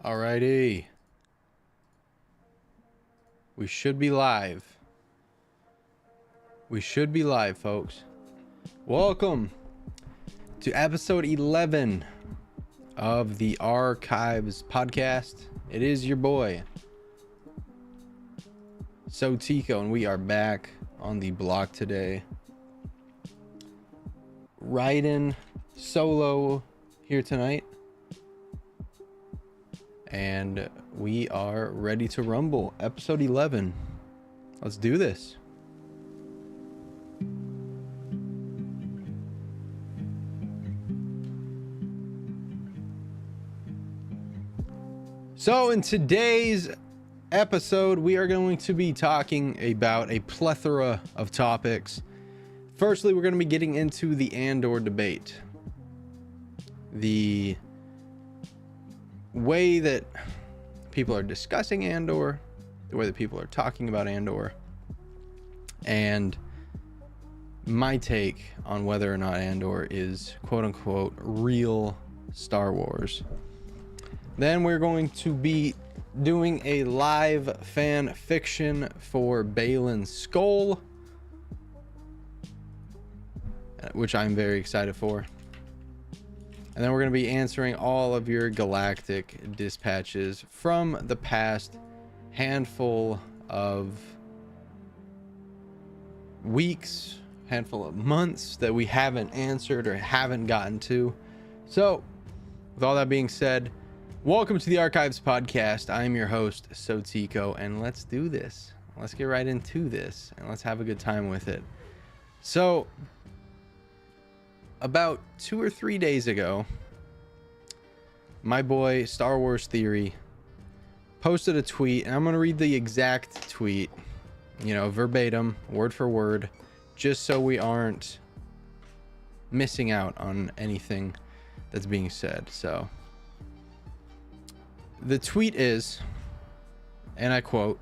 Alrighty. We should be live. We should be live, folks. Welcome to episode 11 of the Archives podcast. It is your boy, AlsoTeeko, and we are back on the block today. Riding solo here tonight. And we are ready to rumble. Episode 11. Let's do this. So in today's episode, we are going to be talking about a plethora of topics. Firstly, we're going to be getting into the Andor debate. The way that people are discussing Andor, the way that people are talking about Andor, and my take on whether or not Andor is quote-unquote real Star Wars. Then we're going to be doing a live fan fiction for Baylan Skoll, which I'm very excited for. And then we're going to be answering all of your Galactic Dispatches from the past handful of weeks, handful of months that we haven't answered or haven't gotten to. So, with all that being said, welcome to the Archives podcast. I am your host, AlsoTeeko, and let's do this. Let's get right into this, and let's have a good time with it. So, about 2 or 3 days ago, my boy Star Wars Theory posted a tweet, and I'm going to read the exact tweet, verbatim, word for word, just so we aren't missing out on anything that's being said. So the tweet is, and I quote,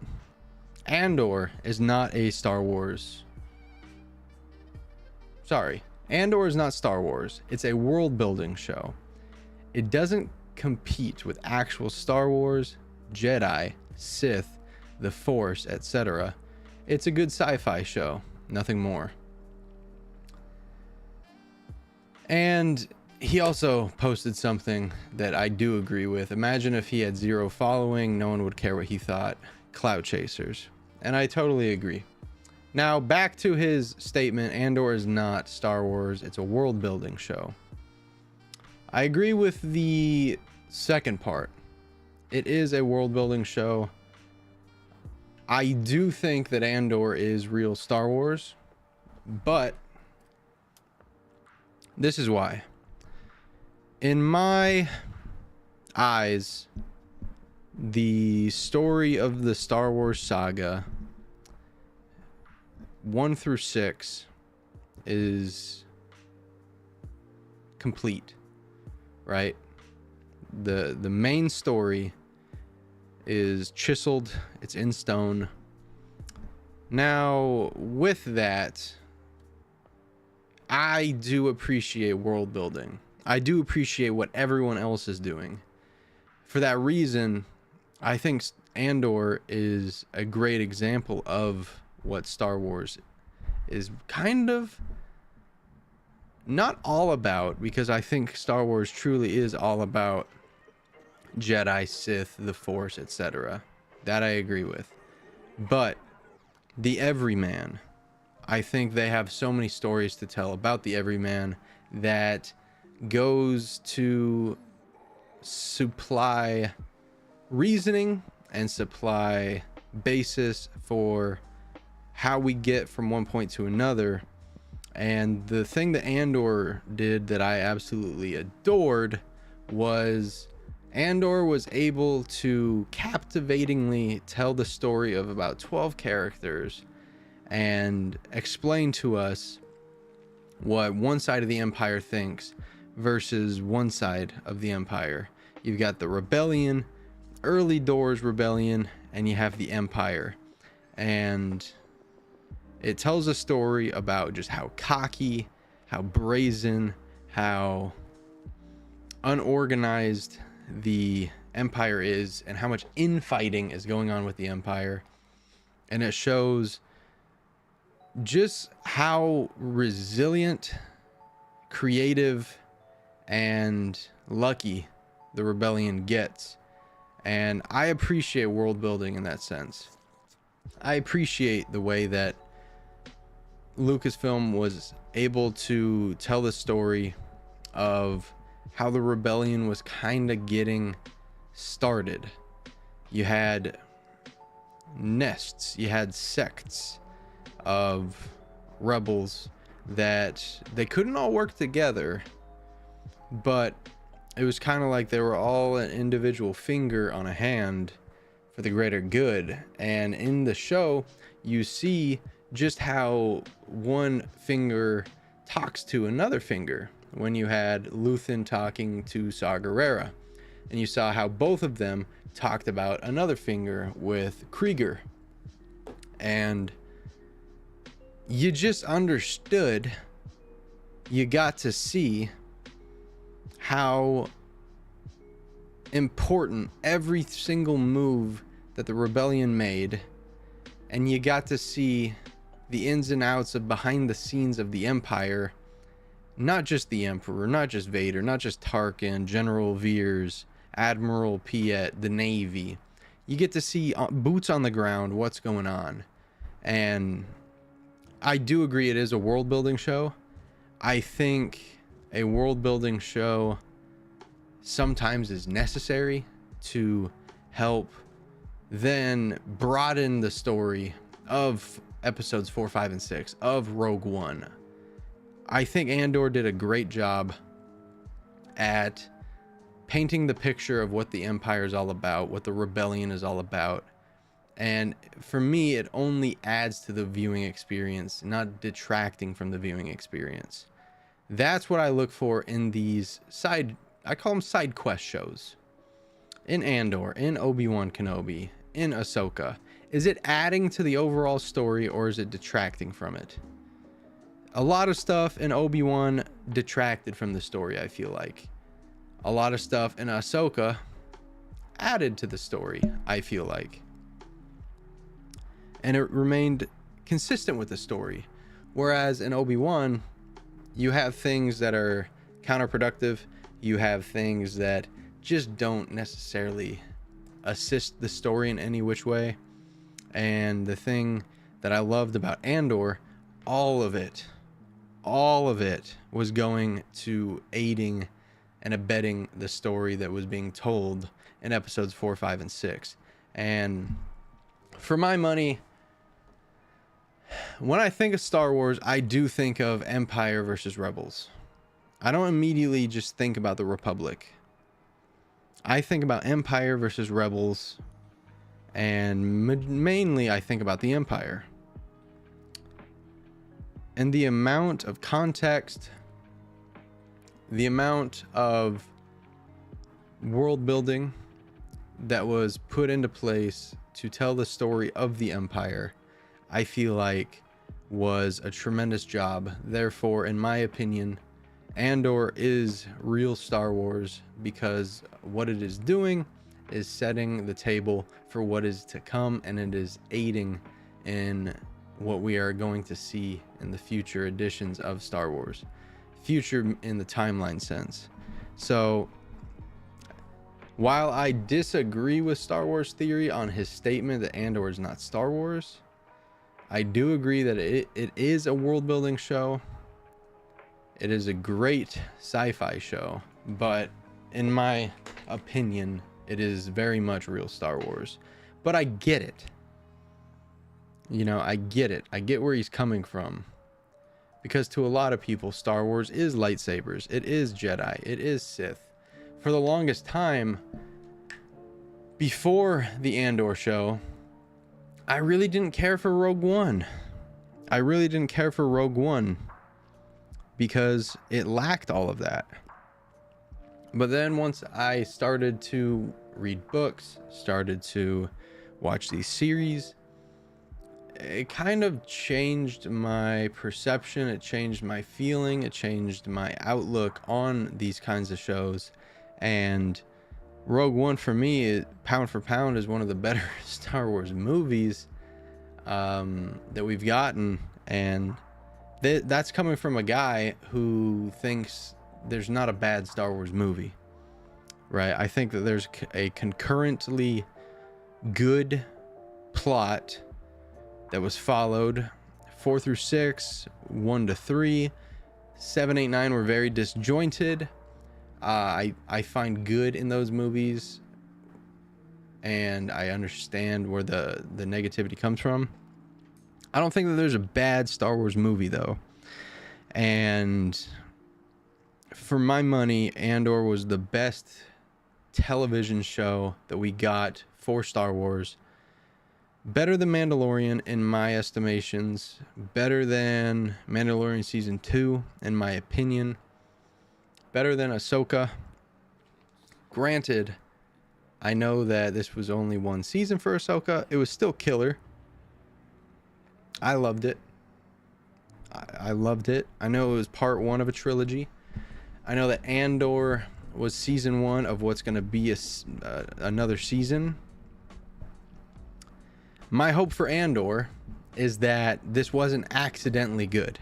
Andor is not a Star Wars. Andor is not Star Wars. It's a world building show. It doesn't compete with actual Star Wars, Jedi, Sith, the Force, etc. It's a good sci-fi show, nothing more. And he also posted something that I do agree with. Imagine if he had zero following, no one would care what he thought. Clout chasers. And I totally agree. Now, back to his statement, Andor is not Star Wars, it's a world-building show. I agree with the second part. It is a world-building show. I do think that Andor is real Star Wars, but this is why. In my eyes, the story of the Star Wars saga 1 through 6 is complete, right? The main story is chiseled, it's in stone. Now, with that, I do appreciate world building. I do appreciate what everyone else is doing. For that reason, I think Andor is a great example of what Star Wars is kind of not all about, because I think Star Wars truly is all about Jedi, Sith, the Force, etc. That I agree with. But the everyman, I think they have so many stories to tell about the everyman that goes to supply reasoning and supply basis for how we get from one point to another. And the thing that Andor did that I absolutely adored was Andor was able to captivatingly tell the story of about 12 characters and explain to us what one side of the Empire thinks versus one side of the Empire. You've got the rebellion, early doors rebellion, and you have the Empire. And it tells a story about just how cocky, how brazen, how unorganized the Empire is and how much infighting is going on with the Empire. And it shows just how resilient, creative, and lucky the rebellion gets. And I appreciate world building in that sense. I appreciate the way that Lucasfilm was able to tell the story of how the rebellion was kind of getting started. You had nests, you had sects of rebels that they couldn't all work together, but it was kind of like they were all an individual finger on a hand for the greater good. And in the show, you see just how one finger talks to another finger. When you had Luthen talking to Saw Gerrera, and you saw how both of them talked about another finger with Krieger, and you just understood, you got to see how important every single move that the rebellion made, and you got to see the ins and outs of behind the scenes of the Empire. Not just the Emperor, not just Vader, not just Tarkin, General Veers, Admiral Piet, the Navy. You get to see boots on the ground what's going on. And I do agree it is a world building show. I think a world building show sometimes is necessary to help then broaden the story of episodes 4, 5, and 6 of Rogue One. I think Andor did a great job at painting the picture of what the Empire is all about, what the rebellion is all about. And for me, it only adds to the viewing experience, not detracting from the viewing experience. That's what I look for in these I call them side quest shows. In Andor, in Obi-Wan Kenobi, in Ahsoka. Is it adding to the overall story, or is it detracting from it? A lot of stuff in Obi-Wan detracted from the story, I feel like. A lot of stuff in Ahsoka added to the story, I feel like. And it remained consistent with the story. Whereas in Obi-Wan, you have things that are counterproductive. You have things that just don't necessarily assist the story in any which way. And the thing that I loved about Andor, all of it was going to aiding and abetting the story that was being told in episodes 4, 5, and 6. And for my money, when I think of Star Wars, I do think of Empire versus Rebels. I don't immediately just think about the Republic. I think about Empire versus Rebels, and mainly I think about the Empire. And the amount of context, the amount of world building that was put into place to tell the story of the Empire, I feel like was a tremendous job. Therefore, in my opinion, Andor is real Star Wars, because what it is doing is setting the table for what is to come, and it is aiding in what we are going to see in the future editions of Star Wars. Future in the timeline sense. So while I disagree with Star Wars Theory on his statement that Andor is not Star Wars, I do agree that it is a world building show. It is a great sci-fi show, but in my opinion, it is very much real Star Wars. But I get it. You know, I get it. I get where he's coming from. Because to a lot of people, Star Wars is lightsabers. It is Jedi. It is Sith. For the longest time, before the Andor show, I really didn't care for Rogue One. I really didn't care for Rogue One because it lacked all of that. But then once I started to read books, started to watch these series, it kind of changed my perception. It changed my feeling. It changed my outlook on these kinds of shows. And Rogue One for me, pound for pound, is one of the better Star Wars movies that we've gotten, and that's coming from a guy who thinks there's not a bad Star Wars movie, right? I think that there's a concurrently good plot that was followed. 4 through 6, 1 to 3, 7, 8, 9 were very disjointed. I find good in those movies, and I understand where the negativity comes from. I don't think that there's a bad Star Wars movie, though. And for my money, Andor was the best television show that we got for Star Wars. Better than Mandalorian in my estimations. Better than Mandalorian Season 2 in my opinion. Better than Ahsoka. Granted, I know that this was only one season for Ahsoka. It was still killer. I loved it. I loved it. I know it was part 1 of a trilogy. I know that Andor was season 1 of what's going to be another season. My hope for Andor is that this wasn't accidentally good.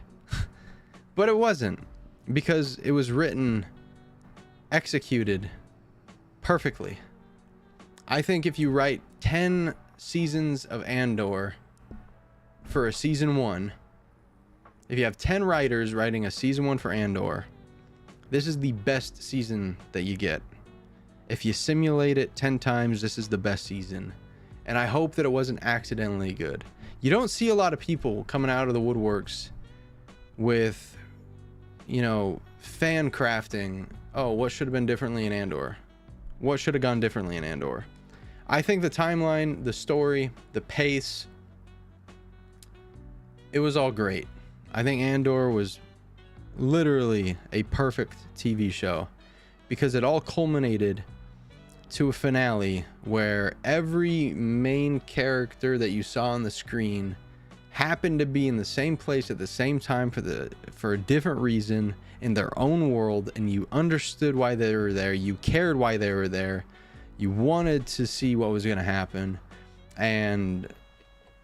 But it wasn't, because it was written, executed perfectly. I think if you write 10 seasons of Andor for a season 1, if you have 10 writers writing a season 1 for Andor, this is the best season that you get. If you simulate it 10 times, this is the best season. And I hope that it wasn't accidentally good. You don't see a lot of people coming out of the woodworks with, you know, fan crafting. Oh, what should have been differently in Andor? What should have gone differently in Andor? I think the timeline, the story, the pace, it was all great. I think Andor was literally a perfect TV show, because it all culminated to a finale where every main character that you saw on the screen happened to be in the same place at the same time for a different reason in their own world, and you understood why they were there, you cared why they were there, you wanted to see what was going to happen, and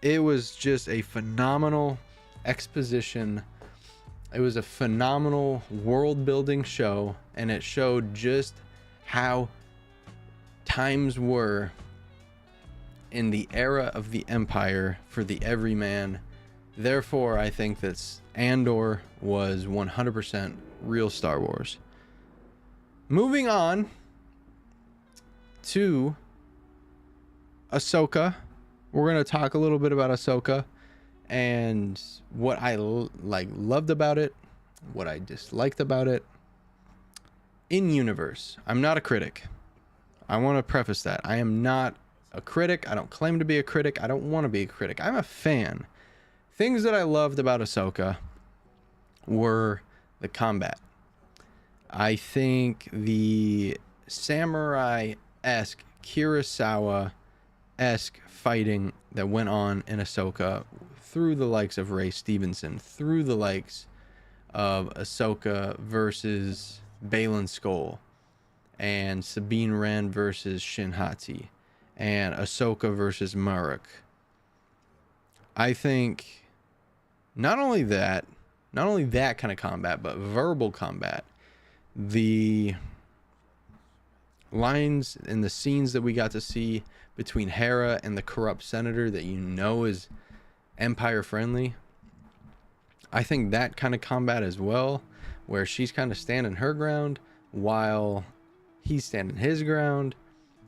it was just a phenomenal exposition. It was a phenomenal world building show, and it showed just how times were in the era of the Empire for the everyman. Therefore, I think that Andor was 100% real Star Wars. Moving on to Ahsoka. We're going to talk a little bit about Ahsoka and what I loved about it, what I disliked about it. In universe, I'm not a critic. I want to preface that. I am not a critic. I don't claim to be a critic. I don't want to be a critic. I'm a fan. Things that I loved about Ahsoka were the combat. I think the samurai-esque, Kurosawa-esque fighting that went on in Ahsoka through the likes of Ray Stevenson, through the likes of Ahsoka versus Baylan Skoll, and Sabine Wren versus Shin Hati, and Ahsoka versus Marek. I think not only that kind of combat, but verbal combat. The lines and the scenes that we got to see between Hera and the corrupt senator that you know is Empire friendly. I think that kind of combat as well, where she's kind of standing her ground while he's standing his ground,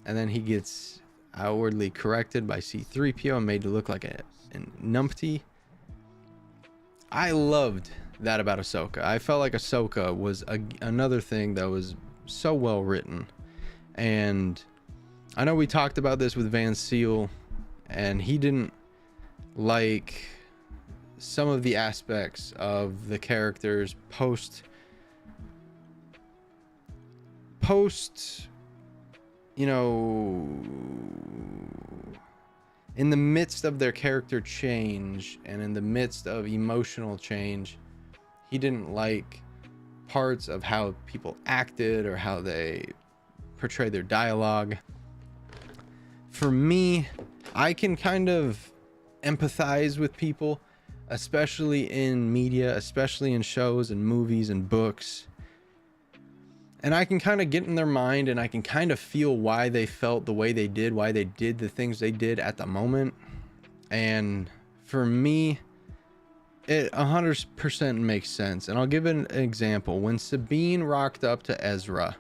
and then he gets outwardly corrected by C-3PO and made to look like a numpty. I loved that about Ahsoka. I felt like Ahsoka was another thing that was so well written. And I know we talked about this with Van Seal, and he didn't like some of the aspects of the characters post, you know, in the midst of their character change and in the midst of emotional change. He didn't like parts of how people acted or how they portray their dialogue. For me, I can kind of empathize with people, especially in media, especially in shows and movies and books. And I can kind of get in their mind, and I can kind of feel why they felt the way they did, why they did the things they did at the moment. And for me, it 100% makes sense. And I'll give an example. When Sabine rocked up to Ezra,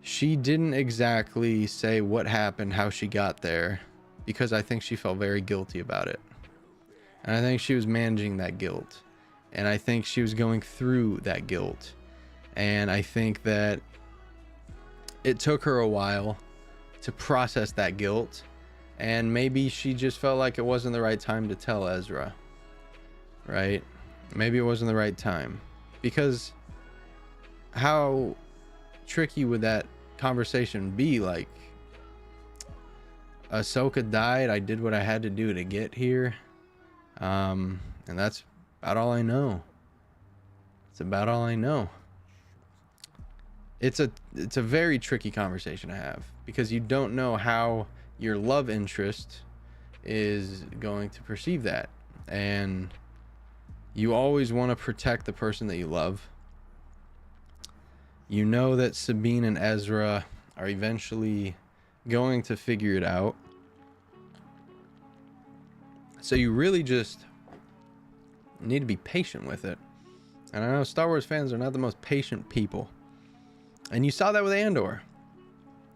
she didn't exactly say what happened, how she got there, because I think she felt very guilty about it. And I think she was managing that guilt. And I think she was going through that guilt. And I think that it took her a while to process that guilt. And maybe she just felt like it wasn't the right time to tell Ezra. Right? Maybe it wasn't the right time. Because how tricky would that conversation be? Like, Ahsoka died. I did what I had to do to get here. And that's about all I know. It's about all I know. It's a very tricky conversation to have, because you don't know how your love interest is going to perceive that. And you always want to protect the person that you love. You know that Sabine and Ezra are eventually going to figure it out. So you really just need to be patient with it. And I know Star Wars fans are not the most patient people. And you saw that with Andor.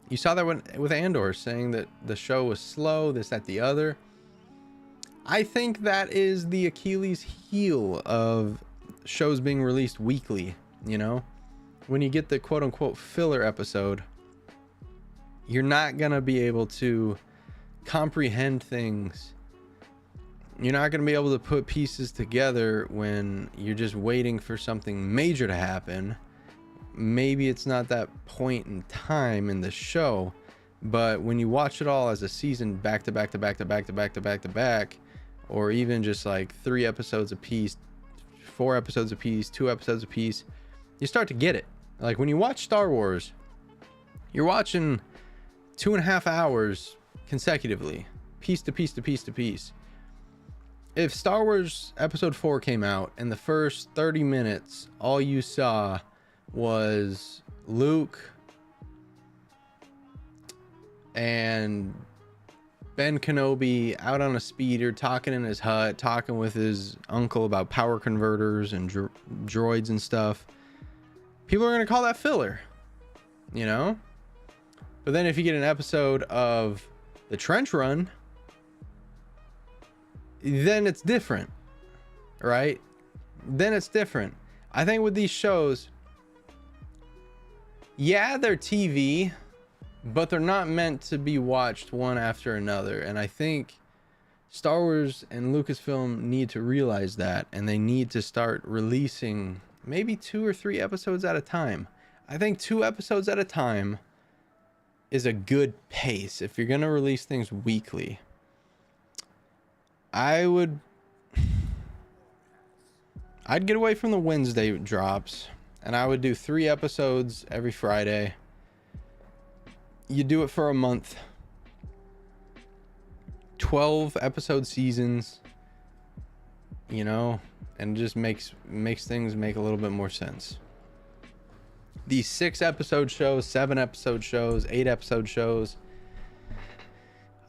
You saw that with Andor, saying that the show was slow, this, that, the other. I think that is the Achilles heel of shows being released weekly, you know? When you get the quote-unquote filler episode, you're not going to be able to comprehend things. You're not going to be able to put pieces together when you're just waiting for something major to happen. Maybe it's not that point in time in the show, but when you watch it all as a season, back to back to back to back to back to back to back, or even just like 3 episodes a piece, 4 episodes a piece, 2 episodes a piece, you start to get it. Like when you watch Star Wars, you're watching 2.5 hours consecutively, piece to piece to piece to piece. If Star Wars episode 4 came out and the first 30 minutes all you saw was Luke and Ben Kenobi out on a speeder, talking in his hut, talking with his uncle about power converters and droids and stuff, people are going to call that filler, you know? But then if you get an episode of the Trench Run, then it's different, right? Then it's different. I think with these shows, yeah, they're TV, but they're not meant to be watched one after another. And I think Star Wars and Lucasfilm need to realize that, and they need to start releasing maybe 2 or 3 episodes at a time. I think 2 episodes at a time is a good pace if you're going to release things weekly. I'd get away from the Wednesday drops, and I would do 3 episodes every Friday. You do it for a month. 12 episode seasons, you know, and it just makes things make a little bit more sense. These 6 episode shows, 7 episode shows, 8 episode shows,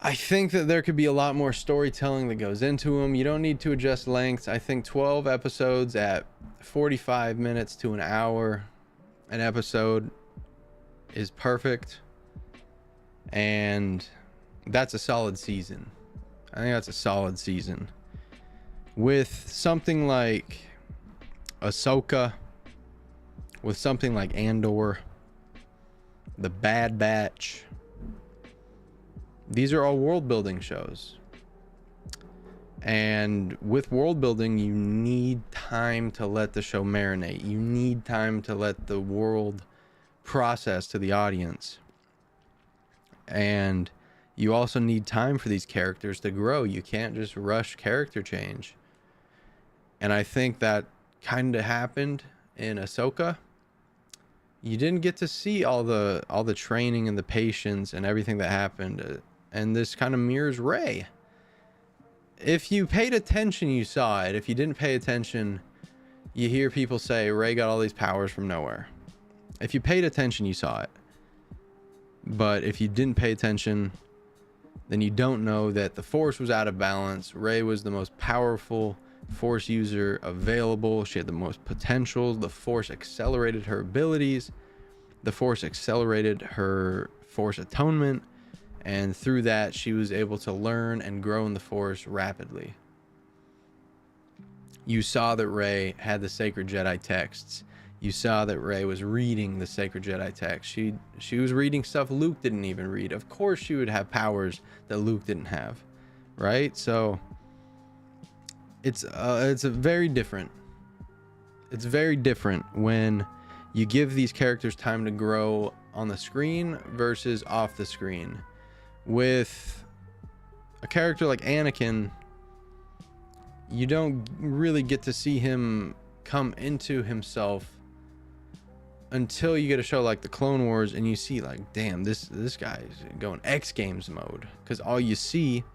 I think that there could be a lot more storytelling that goes into them. You don't need to adjust lengths. I think 12 episodes at 45 minutes to an hour an episode is perfect. And that's a solid season. I think that's a solid season. With something like Ahsoka, with something like Andor, The Bad Batch, these are all world building shows. And with world building, you need time to let the show marinate. You need time to let the world process to the audience. And you also need time for these characters to grow. You can't just rush character change. And I think that kind of happened in Ahsoka. you didn't get to see all the training and the patience and everything that happened. And this kind of mirrors Rey. If you paid attention, you saw it. If you didn't pay attention, you hear people say Rey got all these powers from nowhere. If you paid attention, you saw it. But if you didn't pay attention, then you don't know that the Force was out of balance. Rey was the most powerful Force user available. She had the most potential. The Force accelerated her abilities. The Force accelerated her Force atonement. And through that, she was able to learn and grow in the Force rapidly. You saw that Rey had the sacred Jedi texts. You saw that Rey was reading the sacred Jedi text. She was reading stuff Luke didn't even read. Of course she would have powers that Luke didn't have, right? So it's a very different. It's very different when you give these characters time to grow on the screen versus off the screen. With a character like Anakin, you don't really get to see him come into himself until you get a show like the Clone Wars and you see like, damn, this guy's going X Games mode, because all you see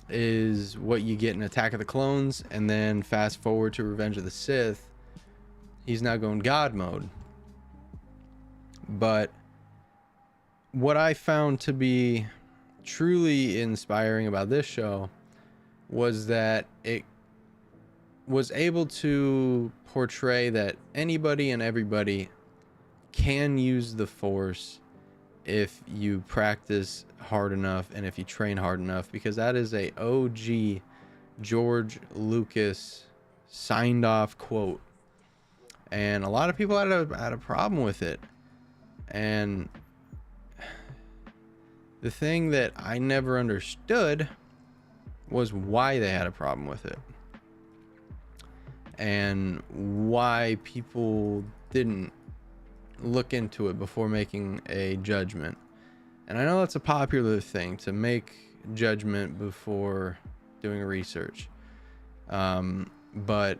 is what you get in Attack of the Clones, and then fast forward to Revenge of the Sith, he's now going God mode. But what I found to be truly inspiring about this show was that it was able to portray that anybody and everybody can use the Force if you practice hard enough and if you train hard enough, because that is a OG George Lucas signed off quote, and a lot of people had a problem with it. And the thing that I never understood was why they had a problem with it and why people didn't look into it before making a judgment. And I know that's a popular thing, to make judgment before doing research. But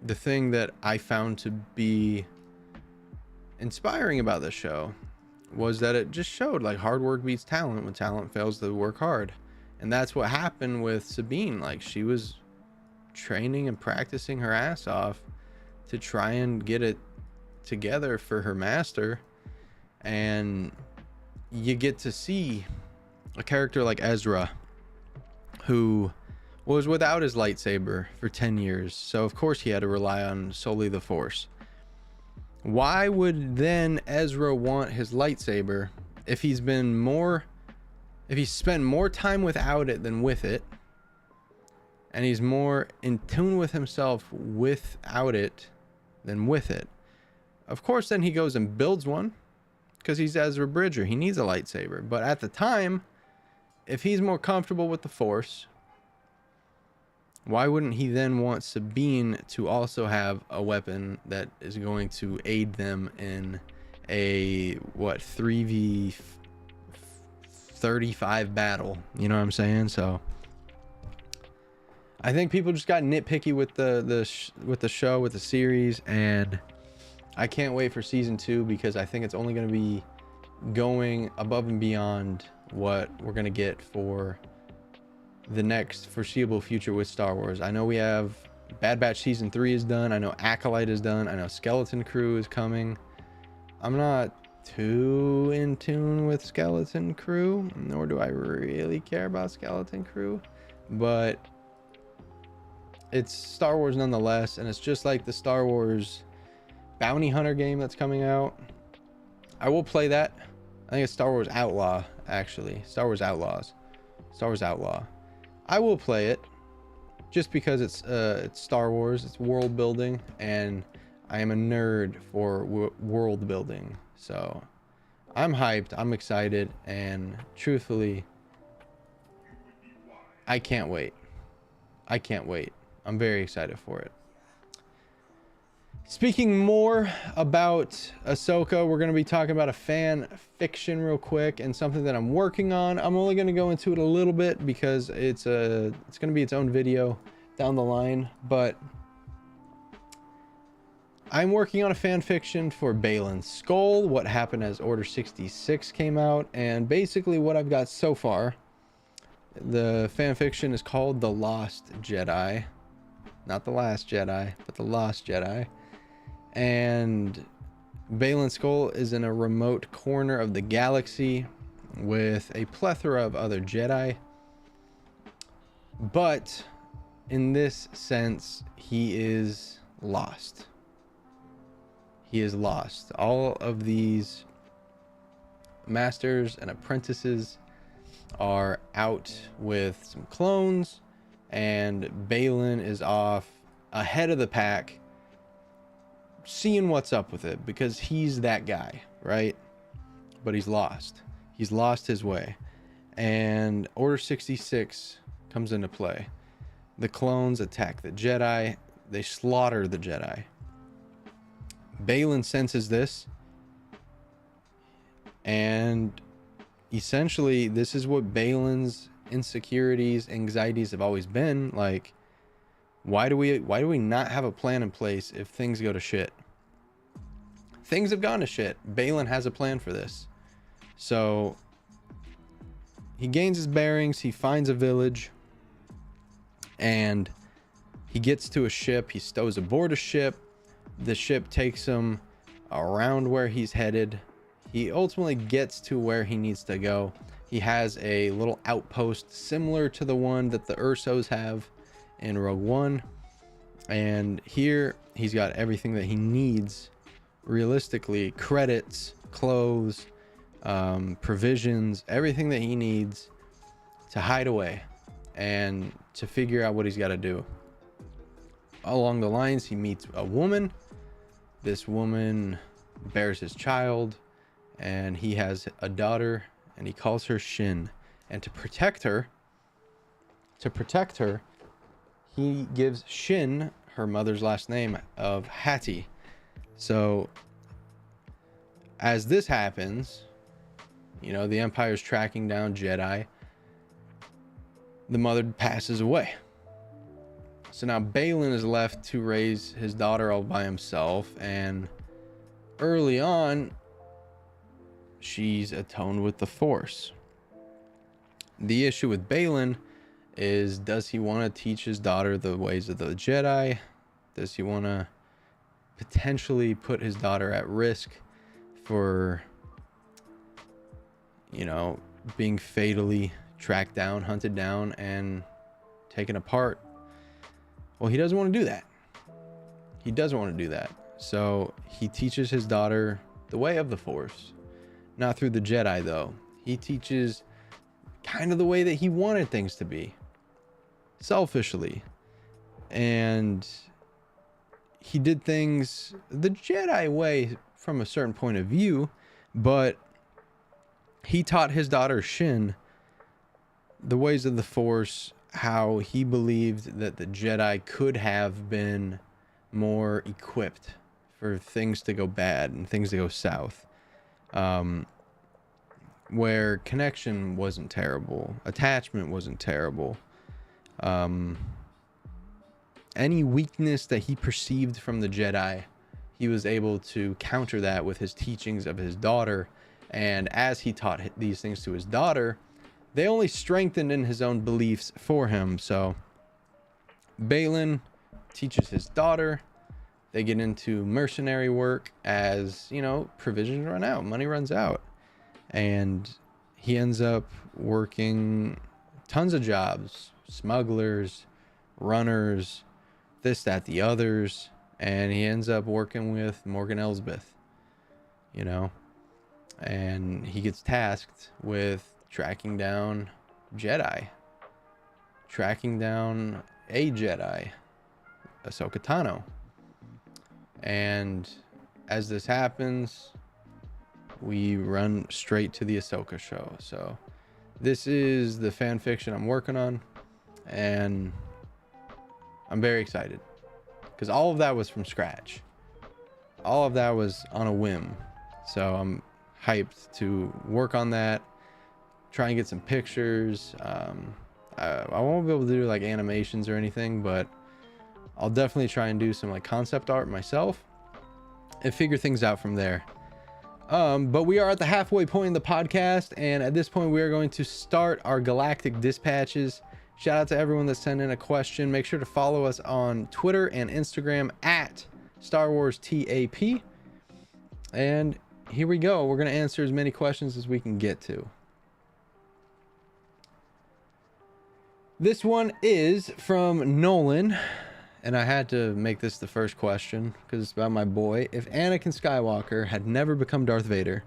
the thing that I found to be inspiring about the show was that it just showed like hard work beats talent when talent fails to work hard. And that's what happened with Sabine. Like, she was training and practicing her ass off to try and get it together for her master. And you get to see a character like Ezra, who was without his lightsaber for 10 years. So of course he had to rely on solely the Force. Why would then Ezra want his lightsaber if he's spent more time without it than with it, and he's more in tune with himself without it than with it? Of course, then he goes and builds one because he's Ezra Bridger. He needs a lightsaber. But at the time, if he's more comfortable with the Force, why wouldn't he then want Sabine to also have a weapon that is going to aid them in a 3v35 battle? You know what I'm saying? So I think people just got nitpicky with the show, with the series, and I can't wait for season 2, because I think it's only going to be going above and beyond what we're going to get for the next foreseeable future with Star Wars. I know we have Bad Batch season 3 is done. I know Acolyte is done. I know Skeleton Crew is coming. I'm not too in tune with Skeleton Crew, nor do I really care about Skeleton Crew, but it's Star Wars nonetheless. And it's just like the Star Wars Bounty Hunter game that's coming out. I will play that. I think it's Star Wars Outlaw, actually. Star Wars Outlaws. Star Wars Outlaw. I will play it just because it's Star Wars, it's world building, and I am a nerd for world building. So I'm hyped, I'm excited, and truthfully, I can't wait. I can't wait. I'm very excited for it. Speaking more about Ahsoka, we're going to be talking about a fan fiction real quick and something that I'm working on. I'm only going to go into it a little bit because it's going to be its own video down the line. But I'm working on a fan fiction for Baylan Skoll, what happened as Order 66 came out, and basically what I've got so far, the fan fiction is called The Lost Jedi. Not The Last Jedi, but The Lost Jedi. And Baylan Skoll is in a remote corner of the galaxy with a plethora of other Jedi. But in this sense, he is lost. He is lost. All of these masters and apprentices are out with some clones, and Baylan is off ahead of the pack, seeing what's up with it, because he's that guy, right? But he's lost. He's lost his way. And Order 66 comes into play. The clones attack the Jedi. They slaughter the Jedi. Baylan senses this, and essentially this is what Baylan's insecurities, anxieties have always been. Like, why do we not have a plan in place if things go to shit? Things have gone to shit. Baylan has a plan for this. So he gains his bearings, he finds a village, and he gets to a ship. He stows aboard a ship. The ship takes him around where he's headed. He ultimately gets to where he needs to go. He has a little outpost similar to the one that the Ursos have in Rogue One. And here he's got everything that he needs, realistically: credits, clothes, provisions, everything that he needs to hide away and to figure out what he's got to do. Along the lines, he meets a woman. This woman bears his child, and he has a daughter, and he calls her Shin. And to protect her, he gives Shin her mother's last name of Hattie. So as this happens, you know, the Empire's tracking down Jedi. The mother passes away. So now Baylan is left to raise his daughter all by himself, and early on, she's atoned with the Force. The issue with Baylan is, does he want to teach his daughter the ways of the Jedi? Does he want to potentially put his daughter at risk for, you know, being fatally tracked down, hunted down, and taken apart? Well, he doesn't want to do that. He doesn't want to do that. So he teaches his daughter the way of the Force. Not through the Jedi, though. He teaches kind of the way that he wanted things to be. Selfishly. And he did things the Jedi way from a certain point of view, but he taught his daughter Shin the ways of the Force, how he believed that the Jedi could have been more equipped for things to go bad and things to go south. Where connection wasn't terrible, attachment wasn't terrible. Any weakness that he perceived from the Jedi, he was able to counter that with his teachings of his daughter. And as he taught these things to his daughter, they only strengthened in his own beliefs for him. So Baylan teaches his daughter. They get into mercenary work as, you know, provisions run out, money runs out. And he ends up working tons of jobs, smugglers, runners, this, that, the others. And he ends up working with Morgan Elsbeth, you know, and he gets tasked with tracking down Jedi, tracking down a Jedi, Ahsoka Tano. And as this happens, we run straight to the Ahsoka show. So this is the fan fiction I'm working on, and I'm very excited because all of that was from scratch. All of that was on a whim. So I'm hyped to work on that, try and get some pictures. I won't be able to do like animations or anything, but I'll definitely try and do some like concept art myself and figure things out from there. But we are at the halfway point in the podcast, and at this point we are going to start our Galactic Dispatches. Shout out to everyone that sent in a question. Make sure to follow us on Twitter and Instagram at Star Wars TAP. And here we go. We're going to answer as many questions as we can get to. This one is from Nolan, and I had to make this the first question because it's about my boy. If Anakin Skywalker had never become Darth Vader,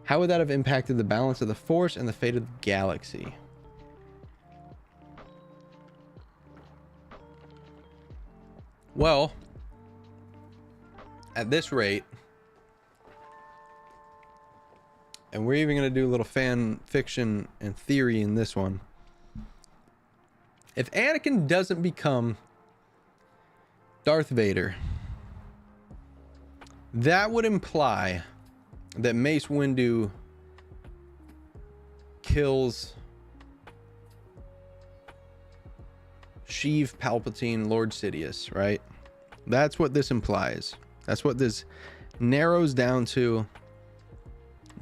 how would that have impacted the balance of the Force and the fate of the galaxy? Well, at this rate, and we're even going to do a little fan fiction and theory in this one. If Anakin doesn't become Darth Vader, that would imply that Mace Windu kills Sheev Palpatine, Lord Sidious, right? That's what this implies. That's what this narrows down to.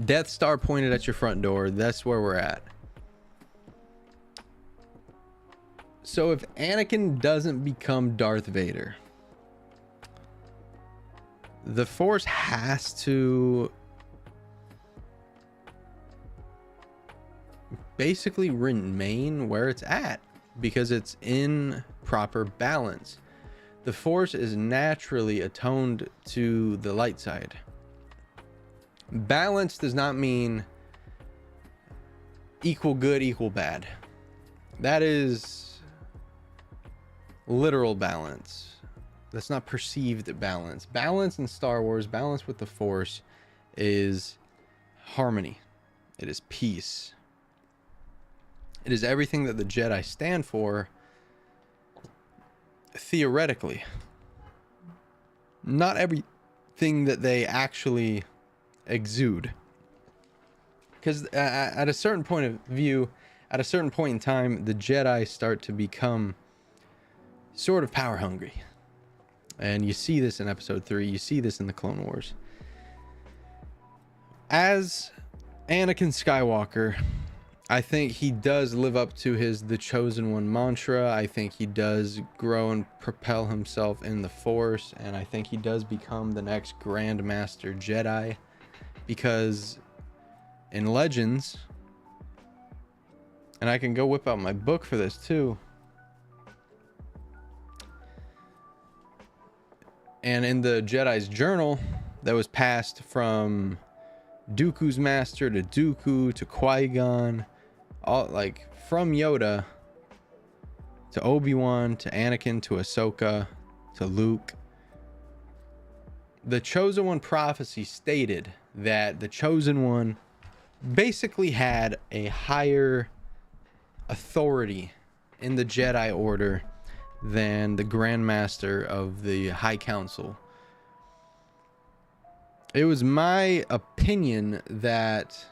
Death Star pointed at your front door. That's where we're at. So if Anakin doesn't become Darth Vader, the Force has to basically remain where it's at because it's in proper balance. The Force is naturally attuned to the light side. Balance does not mean equal good, equal bad. That is literal balance. That's not perceived balance. Balance in Star Wars, balance with the Force, is harmony. It is peace. It is everything that the Jedi stand for, theoretically. Not everything that they actually exude. Because at a certain point of view, at a certain point in time, the Jedi start to become sort of power hungry. And you see this in episode 3. You see this in the Clone Wars. As Anakin Skywalker, I think he does live up to the chosen one mantra. I think he does grow and propel himself in the Force. And I think he does become the next Grand Master Jedi. Because in Legends, and I can go whip out my book for this too. And in the Jedi's journal that was passed from Dooku's master to Dooku to Qui-Gon, all like from Yoda to Obi-Wan to Anakin to Ahsoka to Luke. The Chosen One prophecy stated that the Chosen One basically had a higher authority in the Jedi Order than the Grand Master of the High Council. It was my opinion that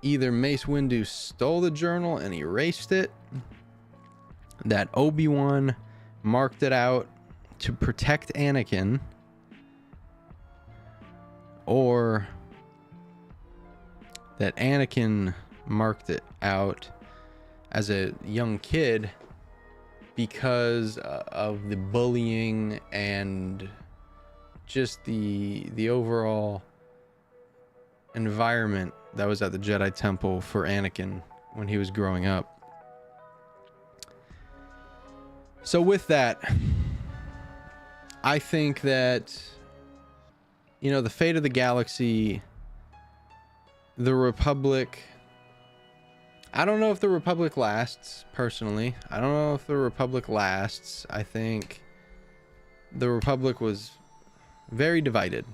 either Mace Windu stole the journal and erased it, that Obi-Wan marked it out to protect Anakin, or that Anakin marked it out as a young kid because of the bullying and just the overall environment that was at the Jedi Temple for Anakin when he was growing up. So with that, I think that, you know, the fate of the galaxy, the Republic, I don't know if the Republic lasts, personally. I don't know if the Republic lasts. I think the Republic was very divided.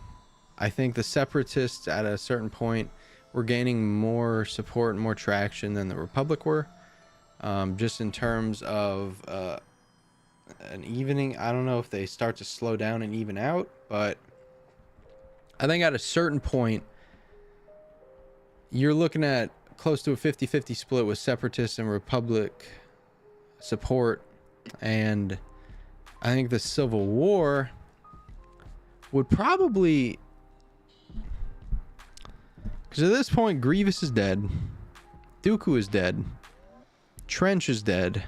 I think the Separatists at a certain point were gaining more support and more traction than the Republic were. Just in terms of an evening. I don't know if they start to slow down and even out, but I think at a certain point, you're looking at close to a 50-50 split with Separatists and Republic support. And I think the Civil War would probably, because at this point Grievous is dead, Dooku is dead, Trench is dead.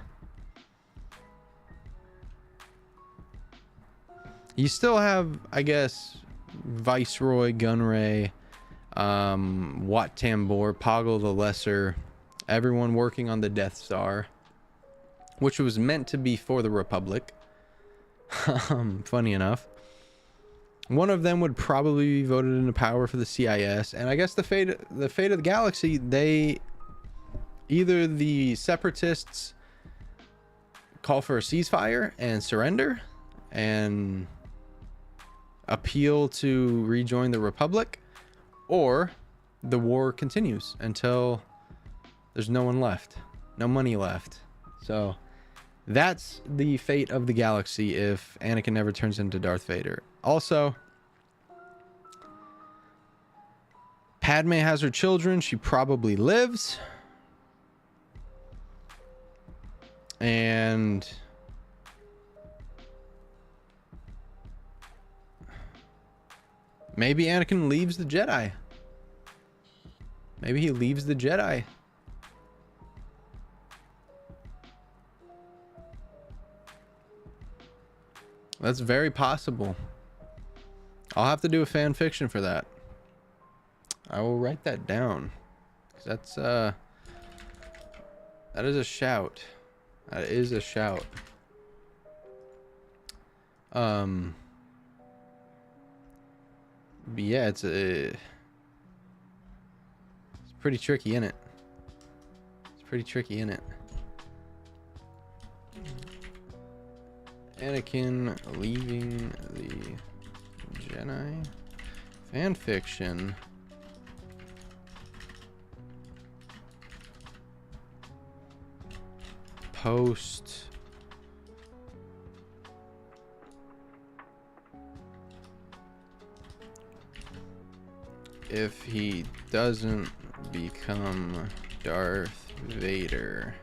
You still have, I guess, Viceroy, Gunray, Wat Tambor, Poggle the Lesser, everyone working on the Death Star, which was meant to be for the Republic. Funny enough. One of them would probably be voted into power for the CIS, and I guess the fate of the galaxy, they either the Separatists call for a ceasefire and surrender and appeal to rejoin the Republic, or the war continues until there's no one left, no money left. So that's the fate of the galaxy if Anakin never turns into Darth Vader. Also, Padme has her children. She probably lives. And maybe Anakin leaves the Jedi. Maybe he leaves the Jedi. That's very possible. I'll have to do a fan fiction for that. I will write that down. 'Cause that's that is a shout. That is a shout. But yeah, it's pretty tricky, isn't it? It's pretty tricky, isn't it? Anakin leaving the Jedi. Fan fiction. Post. If he doesn't become Darth Vader.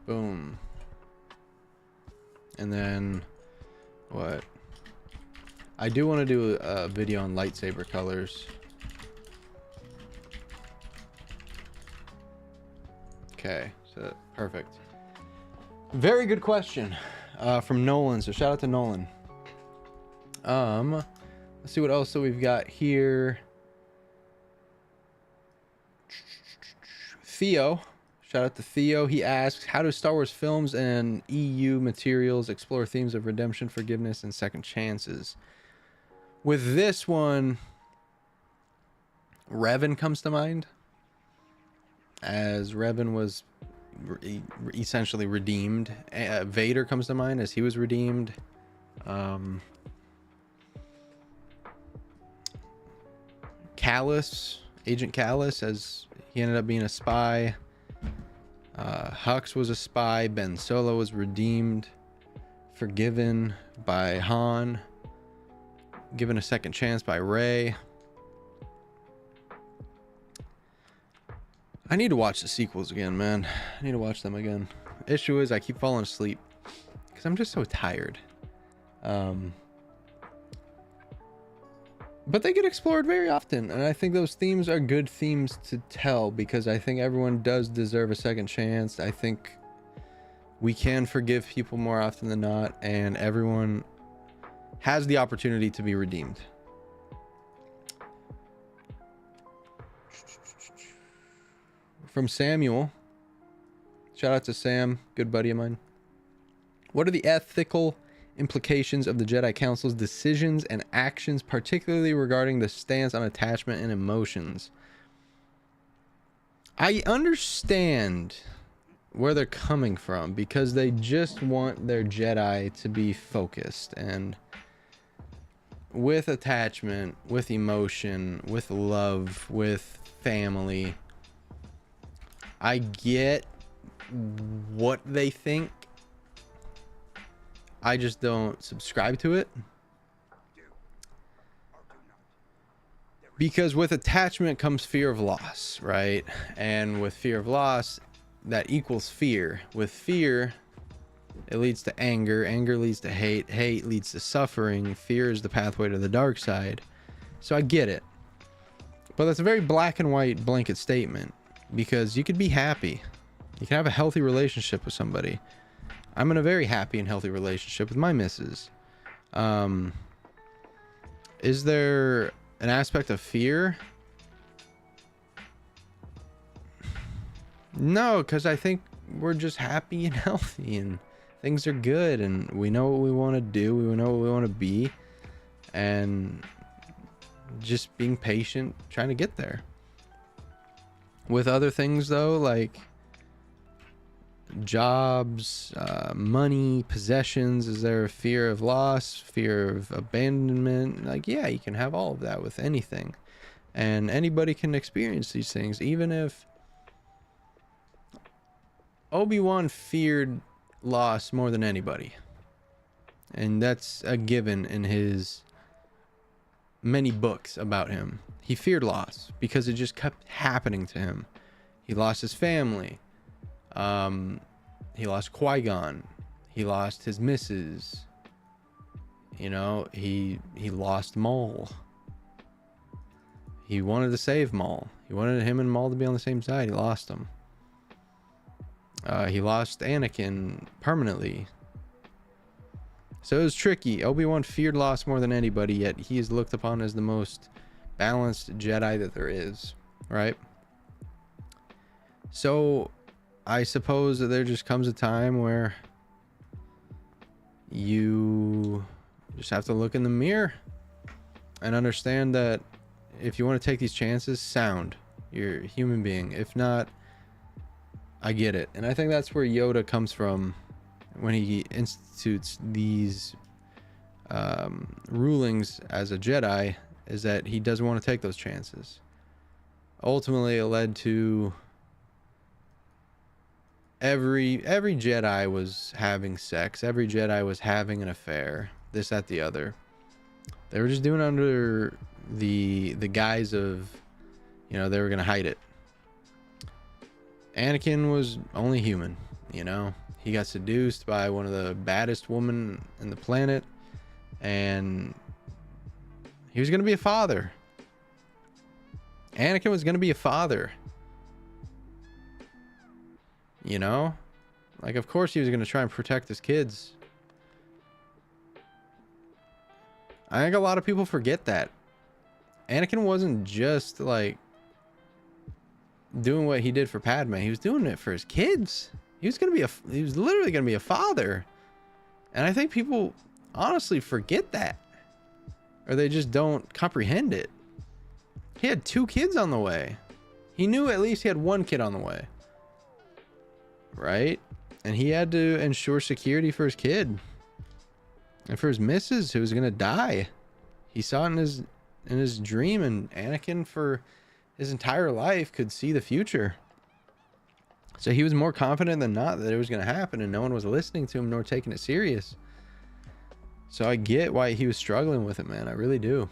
Boom. And then what? I do want to do a video on lightsaber colors. Okay, so perfect. Very good question from Nolan. So shout out to Nolan. Let's see what else we've got here. Theo. Shout out to Theo. He asks, how do Star Wars films and EU materials explore themes of redemption, forgiveness, and second chances? With this one, Revan comes to mind, as Revan was essentially redeemed. Vader comes to mind as he was redeemed. Callus, Agent Callus, as he ended up being a spy. Hux was a spy. Ben Solo was redeemed, forgiven by Han, given a second chance by Rey. I need to watch the sequels again, man. I need to watch them again. Issue is I keep falling asleep because I'm just so tired. But they get explored very often, and I think those themes are good themes to tell, because I think everyone does deserve a second chance. I think we can forgive people more often than not, and everyone has the opportunity to be redeemed. From Samuel, shout out to Sam, good buddy of mine. What are the ethical implications of the Jedi Council's decisions and actions, particularly regarding the stance on attachment and emotions? I understand where they're coming from, because they just want their Jedi to be focused, and with attachment, with emotion, with love, with family, I get what they think. I just don't subscribe to it. Because with attachment comes fear of loss, right? And with fear of loss, that equals fear. With fear, it leads to anger. Anger leads to hate. Hate leads to suffering. Fear is the pathway to the dark side. So I get it. But that's a very black and white blanket statement, because you could be happy. You can have a healthy relationship with somebody. I'm in a very happy and healthy relationship with my missus. Is there an aspect of fear? No, because I think we're just happy and healthy and things are good and we know what we want to do. We know what we want to be, and just being patient, trying to get there. With other things though, like jobs, money, possessions, is there a fear of loss, fear of abandonment? Like, yeah, you can have all of that with anything, and anybody can experience these things. Even if Obi-Wan feared loss more than anybody, and that's a given in his many books about him. He feared loss because it just kept happening to him. He lost his family. He lost Qui-Gon. He lost his missus. You know, he lost Maul. He wanted to save Maul. He wanted him and Maul to be on the same side. He lost him. He lost Anakin permanently. So it was tricky. Obi-Wan feared loss more than anybody, yet he is looked upon as the most balanced Jedi that there is, right? So I suppose that there just comes a time where you just have to look in the mirror and understand that if you want to take these chances, sound. You're a human being. If not, I get it. And I think that's where Yoda comes from when he institutes these rulings as a Jedi, is that he doesn't want to take those chances. Ultimately, it led to every Jedi was having sex. Every Jedi was having an affair. This, that, the other. They were just doing it under the guise of, you know, they were going to hide it. Anakin was only human, you know. He got seduced by one of the baddest women in the planet, and he was going to be a father. Anakin was going to be a father. You know? Like, of course he was going to try and protect his kids. I think a lot of people forget that. Anakin wasn't just, like, doing what he did for Padme. He was doing it for his kids. He was literally going to be a father. And I think people honestly forget that. Or they just don't comprehend it. He had 2 kids on the way. He knew at least he had 1 kid on the way. Right? And he had to ensure security for his kid. And for his missus, who was going to die. He saw it in his dream, and Anakin for his entire life could see the future. So he was more confident than not that it was going to happen, and no one was listening to him nor taking it serious. So I get why he was struggling with it, man. I really do.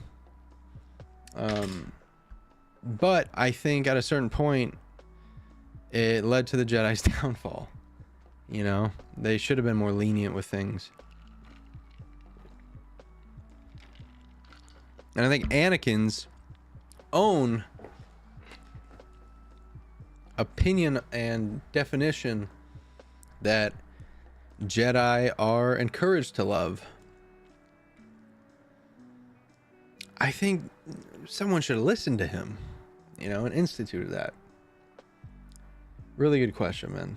But I think at a certain point, it led to the Jedi's downfall. You know, they should have been more lenient with things. And I think Anakin's own opinion and definition that Jedi are encouraged to love, I think someone should have listened to him, you know, and instituted that. Really good question, man.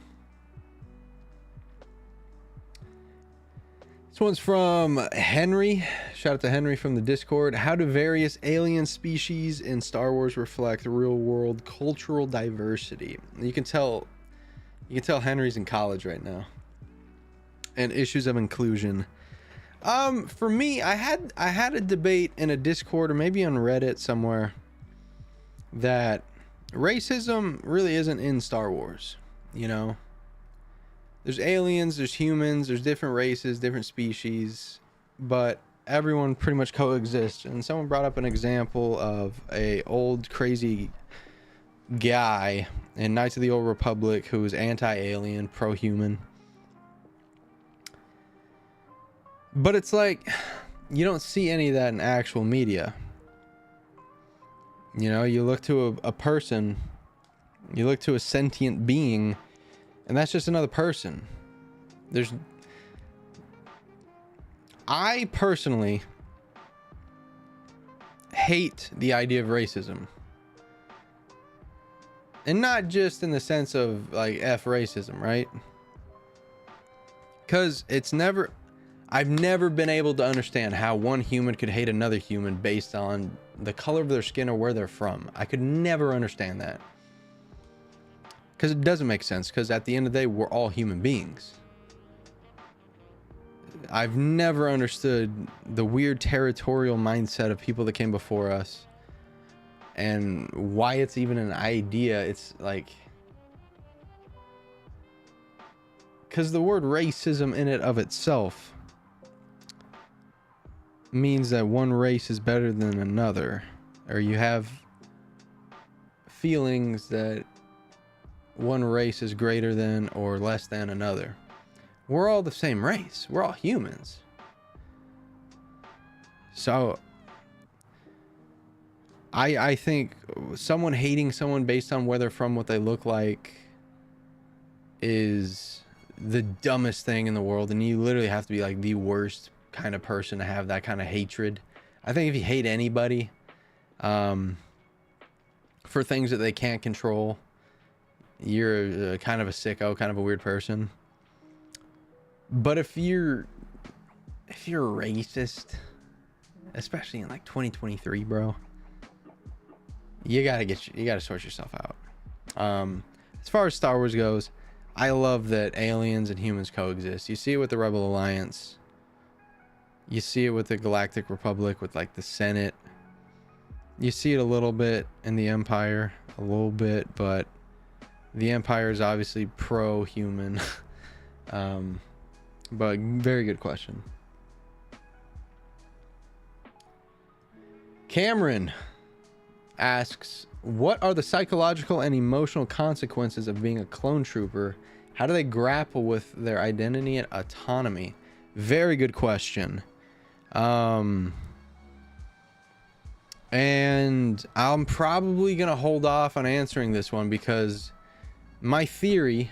This one's from Henry. Shout out to Henry from the Discord. How do various alien species in Star Wars reflect real world cultural diversity? You can tell Henry's in college right now. And issues of inclusion. For me, I had a debate in a Discord or maybe on Reddit somewhere that racism really isn't in Star Wars, you know? There's aliens, there's humans, there's different races, different species, but everyone pretty much coexists. And someone brought up an example of a old crazy guy in Knights of the Old Republic who was anti-alien, pro-human. But it's like, you don't see any of that in actual media. You know, you look to a person, you look to a sentient being, and that's just another person. I personally hate the idea of racism. And not just in the sense of like F racism, right? Because I've never been able to understand how one human could hate another human based on the color of their skin or where they're from. I could never understand that. Because it doesn't make sense, because at the end of the day, we're all human beings. I've never understood the weird territorial mindset of people that came before us and why it's even an idea. It's like, because the word racism in it of itself means that one race is better than another, or you have feelings that one race is greater than or less than another. We're all the same race. We're all humans. So I think someone hating someone based on where they're from, what they look like, is the dumbest thing in the world. And you literally have to be like the worst kind of person to have that kind of hatred. I think if you hate anybody for things that they can't control, you're kind of a sicko, kind of a weird person. But if you're racist, especially in like 2023, bro, you gotta sort yourself out. As far as Star Wars goes, I love that aliens and humans coexist. You see it with the Rebel Alliance. You see it with the Galactic Republic, with like the Senate. You see it a little bit in the Empire, a little bit, but the Empire is obviously pro-human. But very good question. Cameron asks, what are the psychological and emotional consequences of being a clone trooper? How do they grapple with their identity and autonomy? Very good question. And I'm probably gonna hold off on answering this one, because my theory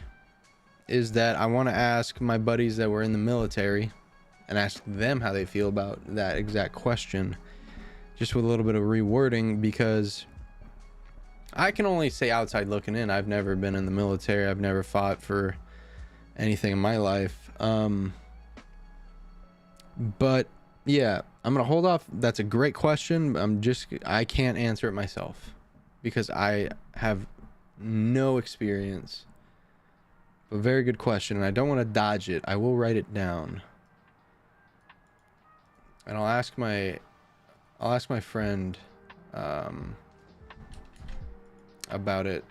is that I want to ask my buddies that were in the military and ask them how they feel about that exact question, just with a little bit of rewording, because I can only say outside looking in. I've never been in the military. I've never fought for anything in my life. But yeah, I'm gonna hold off. That's a great question. I can't answer it myself because I have no experience. A very good question, and I don't want to dodge it. I will write it down, and I'll ask my friend about it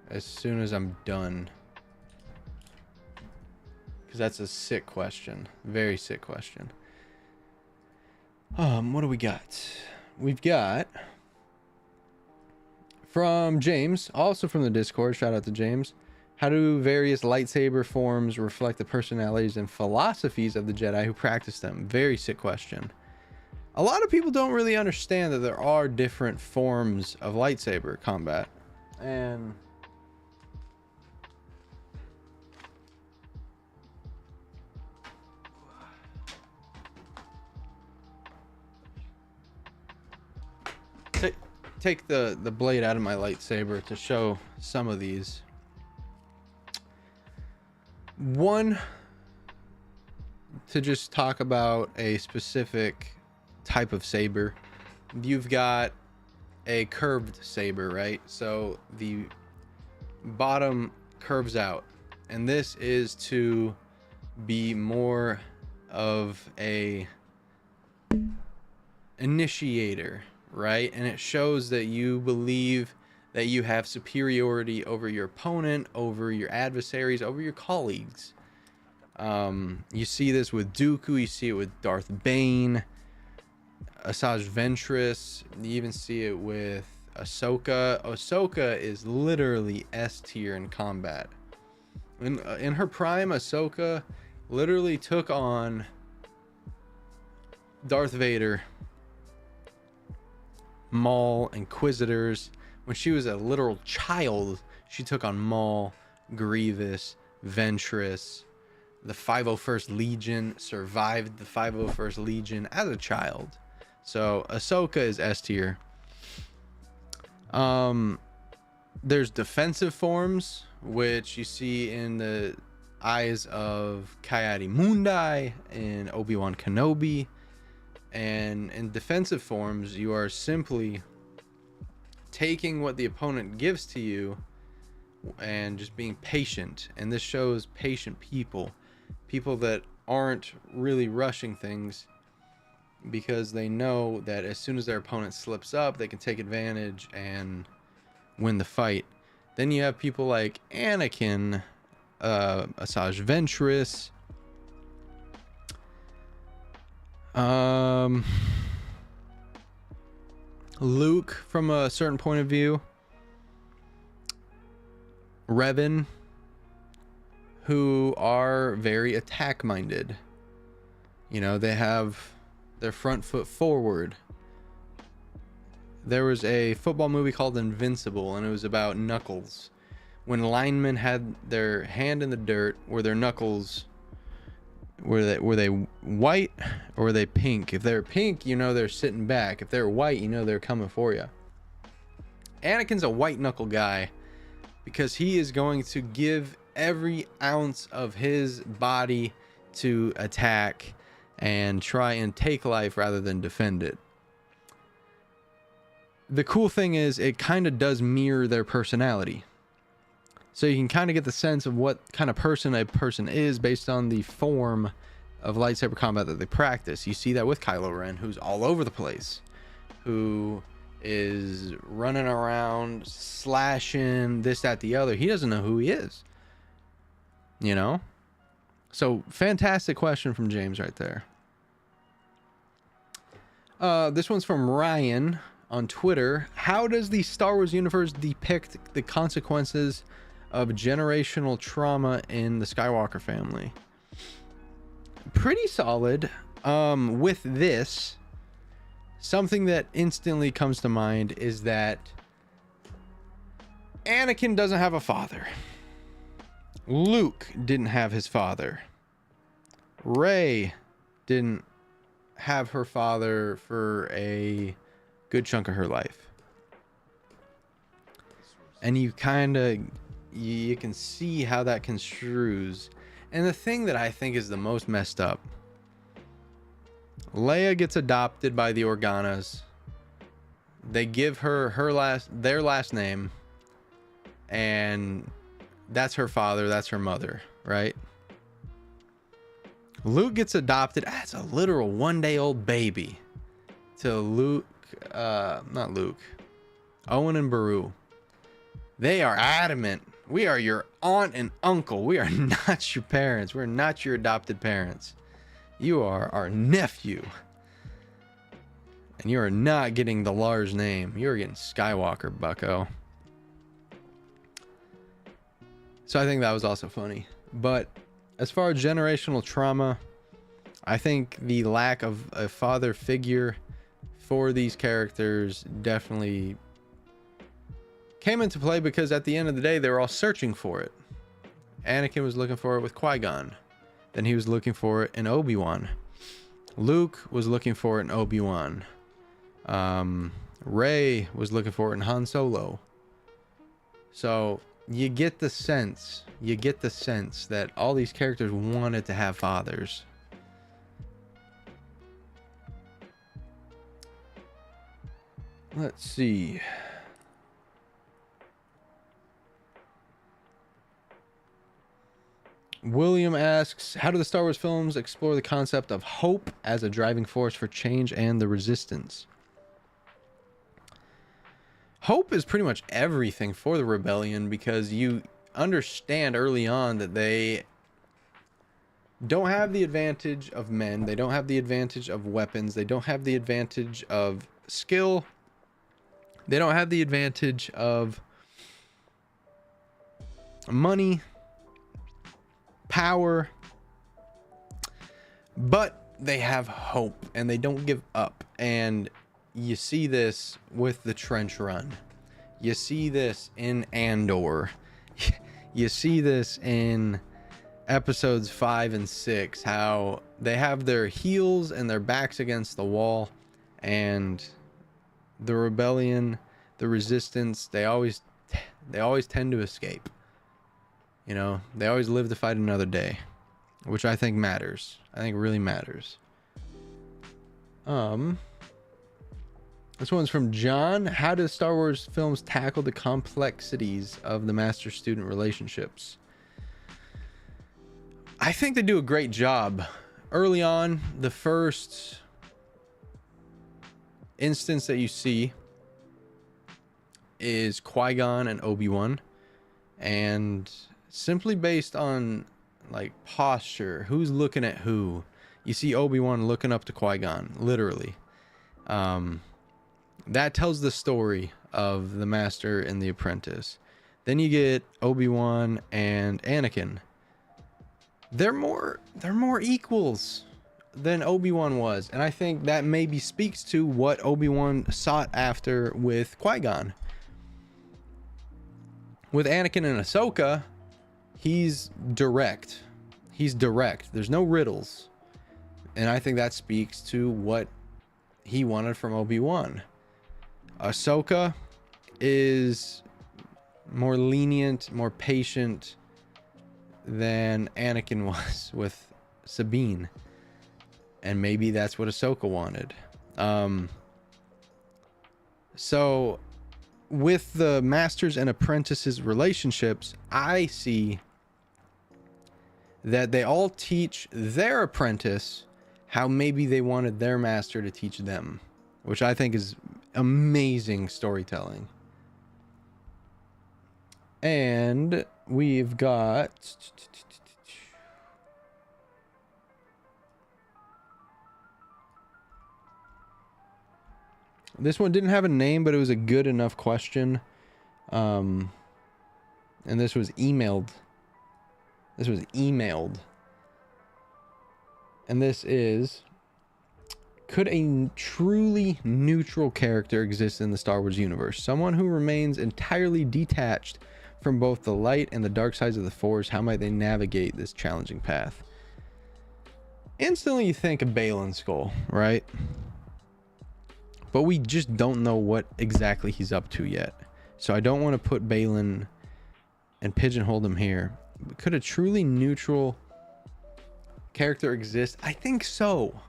as soon as I'm done, because that's a sick question, very sick question. What do we got? We've got from James, also from the Discord. Shout out to James. How do various lightsaber forms reflect the personalities and philosophies of the Jedi who practice them? Very sick question. A lot of people don't really understand that there are different forms of lightsaber combat. And take the blade out of my lightsaber to show some of these. One, to just talk about a specific type of saber, you've got a curved saber, right? So the bottom curves out, and this is to be more of a initiator, right? And it shows that you believe that you have superiority over your opponent, over your adversaries, over your colleagues. You see this with Dooku, you see it with Darth Bane. Asajj Ventress. You even see it with Ahsoka. Ahsoka is literally S tier in combat. In her prime, Ahsoka literally took on Darth Vader, Maul, Inquisitors. When she was a literal child, she took on Maul, Grievous, Ventress, the 501st Legion, survived the 501st Legion as a child. So Ahsoka is S tier. There's defensive forms, which you see in the eyes of Ki-Adi-Mundi and Obi-Wan Kenobi. And in defensive forms, you are simply taking what the opponent gives to you and just being patient. And this shows patient people that aren't really rushing things, because they know that as soon as their opponent slips up, they can take advantage and win the fight. Then you have people like Anakin, Asajj Ventress, Luke from a certain point of view, Revan, who are very attack minded. You know, they have their front foot forward. There was a football movie called Invincible, and it was about Knuckles. When linemen had their hand in the dirt, were their knuckles, were they white or were they pink? If they're pink, you know they're sitting back. If they're white, you know they're coming for you. Anakin's a white knuckle guy because he is going to give every ounce of his body to attack and try and take life rather than defend it. The cool thing is it kind of does mirror their personality. So you can kind of get the sense of what kind of person a person is based on the form of lightsaber combat that they practice. You see that with Kylo Ren, who's all over the place, who is running around, slashing, this, that, the other. He doesn't know who he is. You know? So, fantastic question from James right there. This one's from Ryan on Twitter. How does the Star Wars universe depict the consequences of generational trauma in the Skywalker family? Pretty solid. With this, something that instantly comes to mind is that Anakin doesn't have a father. Luke didn't have his father. Rey didn't have her father for a good chunk of her life. And you can see how that construes. And the thing that I think is the most messed up, Leia gets adopted by the Organas. They give her their last name, and that's her father, that's her mother, right? Luke gets adopted as a literal one-day-old baby to Owen and Beru. They are adamant. We are your aunt and uncle. We are not your parents. We're not your adopted parents. You are our nephew. And you are not getting the Lars name. You're getting Skywalker, bucko. So I think that was also funny. But as far as generational trauma, I think the lack of a father figure for these characters definitely came into play, because at the end of the day, they were all searching for it. Anakin was looking for it with Qui-Gon. Then he was looking for it in Obi-Wan. Luke was looking for it in Obi-Wan. Rey was looking for it in Han Solo. So you get the sense that all these characters wanted to have fathers. Let's see. William asks, how do the Star Wars films explore the concept of hope as a driving force for change and the resistance? Hope is pretty much everything for the rebellion, because you understand early on that don't have the advantage of men. They don't have the advantage of weapons. They don't have the advantage of skill. They don't have the advantage of money, power, but they have hope and they don't give up. And you see this with the trench run. You see this in Andor. You see this in episodes 5 and 6, how they have their heels and their backs against the wall, and the rebellion, the resistance, they always tend to escape. You know, they always live to fight another day, which I think matters. I think really matters. This one's from John. How do Star Wars films tackle the complexities of the master-student relationships? I think they do a great job. Early on, the first instance that you see is Qui-Gon and Obi-Wan, and simply based on like posture, who's looking at who, you see Obi-Wan looking up to Qui-Gon, literally. That tells the story of the master and the apprentice. Then you get Obi-Wan and Anakin. They're more equals than Obi-Wan was, and I think that maybe speaks to what Obi-Wan sought after with Qui-Gon. With Anakin and Ahsoka, he's direct. There's no riddles, and I think that speaks to what he wanted from Obi-Wan. Ahsoka is more lenient, more patient than Anakin was with Sabine, and maybe that's what Ahsoka wanted. So with the masters and apprentices relationships, I see that they all teach their apprentice how maybe they wanted their master to teach them, which I think is amazing storytelling. And we've got this one didn't have a name, but it was a good enough question. And this was emailed. And this is: could a truly neutral character exist in the Star Wars universe? Someone who remains entirely detached from both the light and the dark sides of the Force. How might they navigate this challenging path? Instantly you think of Baylan Skoll, right? But we just don't know what exactly he's up to yet. So I don't want to put Baylan and pigeonhole him here. But could a truly neutral character exist? I think so.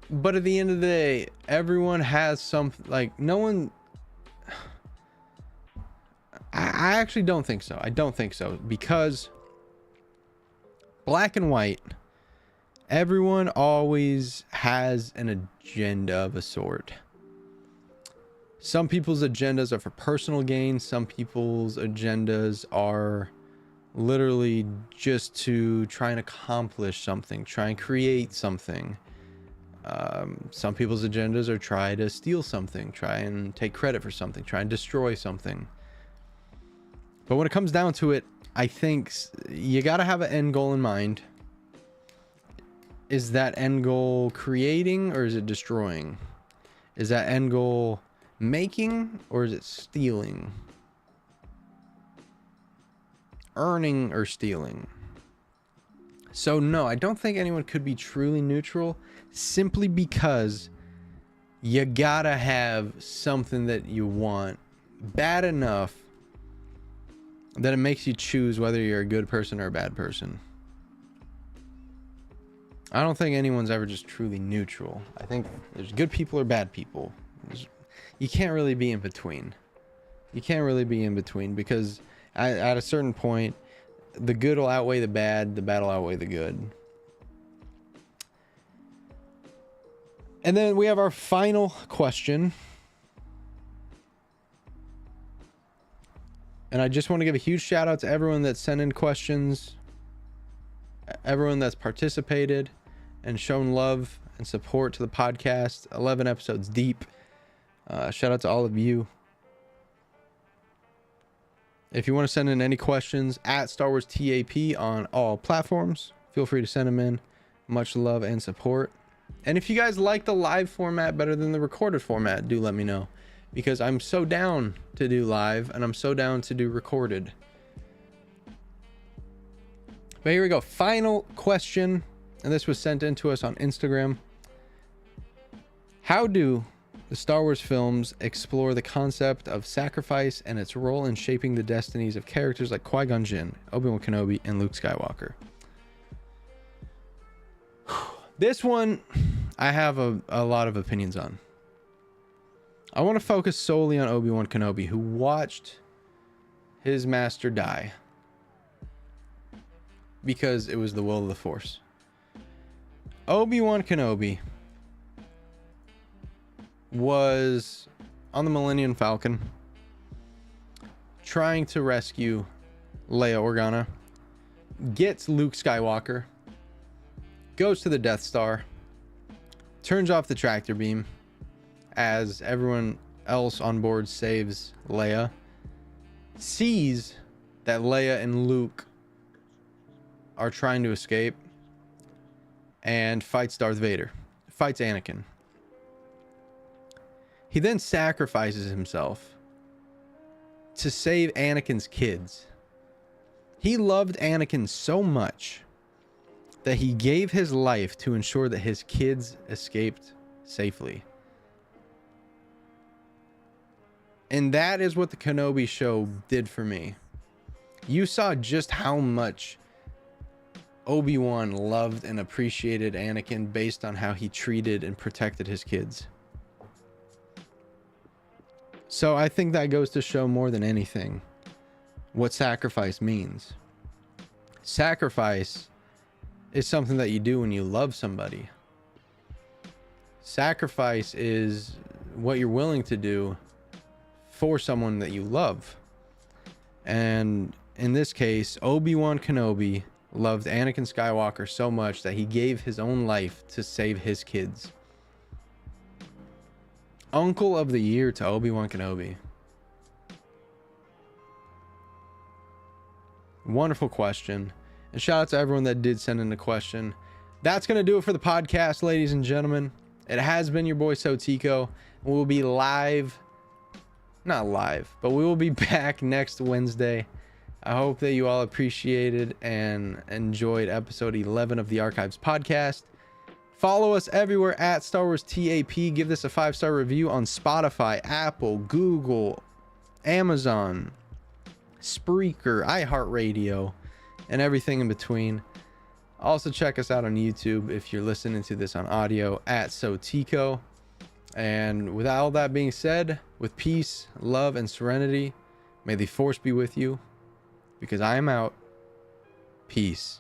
But at the end of the day, everyone has some, like, no one... I actually don't think so. I don't think so. Because black and white, everyone always has an agenda of a sort. Some people's agendas are for personal gain. Some people's agendas are literally just to try and accomplish something, try and create something. Some people's agendas are try to steal something, try and take credit for something, try and destroy something. But when it comes down to it, I think you got to have an end goal in mind. Is that end goal creating, or is it destroying? Is that end goal making, or is it stealing? Earning or stealing? So no, I don't think anyone could be truly neutral, simply because you gotta have something that you want bad enough that it makes you choose whether you're a good person or a bad person. I don't think anyone's ever just truly neutral. I think there's good people or bad people. You can't really be in between. You can't really be in between, because at a certain point, the good will outweigh the bad will outweigh the good. And then we have our final question. And I just want to give a huge shout out to everyone that sent in questions, everyone that's participated and shown love and support to the podcast. 11 episodes deep. Shout out to all of you. If you want to send in any questions, at Star Wars TAP on all platforms, feel free to send them in. Much love and support. And if you guys like the live format better than the recorded format, do let me know, because I'm so down to do live and I'm so down to do recorded. But here we go. Final question. And this was sent in to us on Instagram. How do the Star Wars films explore the concept of sacrifice and its role in shaping the destinies of characters like Qui-Gon Jinn, Obi-Wan Kenobi, and Luke Skywalker? This one I have a lot of opinions on. I want to focus solely on Obi-Wan Kenobi, who watched his master die because it was the will of the Force. Obi-Wan Kenobi was on the Millennium Falcon trying to rescue Leia Organa, gets Luke Skywalker, goes to the Death Star, turns off the tractor beam as everyone else on board saves Leia, sees that Leia and Luke are trying to escape, and fights Darth Vader, fights Anakin. He then sacrifices himself to save Anakin's kids. He loved Anakin so much that he gave his life to ensure that his kids escaped safely. And that is what the Kenobi show did for me. You saw just how much Obi-Wan loved and appreciated Anakin based on how he treated and protected his kids. So I think that goes to show more than anything what sacrifice means. Sacrifice is something that you do when you love somebody. Sacrifice is what you're willing to do for someone that you love. And in this case, Obi-Wan Kenobi loved Anakin Skywalker so much that he gave his own life to save his kids. Uncle of the Year to Obi-Wan Kenobi. Wonderful question. And shout out to everyone that did send in a question. That's going to do it for the podcast, ladies and gentlemen. It has been your boy AlsoTeeko. We'll be live. Not live, but we will be back next Wednesday. I hope that you all appreciated and enjoyed episode 11 of the Archives podcast. Follow us everywhere at Star Wars TAP. Give this a 5-star review on Spotify, Apple, Google, Amazon, Spreaker, iHeartRadio, and everything in between. Also check us out on YouTube if you're listening to this on audio at AlsoTeeko. And with all that being said, with peace, love, and serenity, may the Force be with you, because I am out. Peace.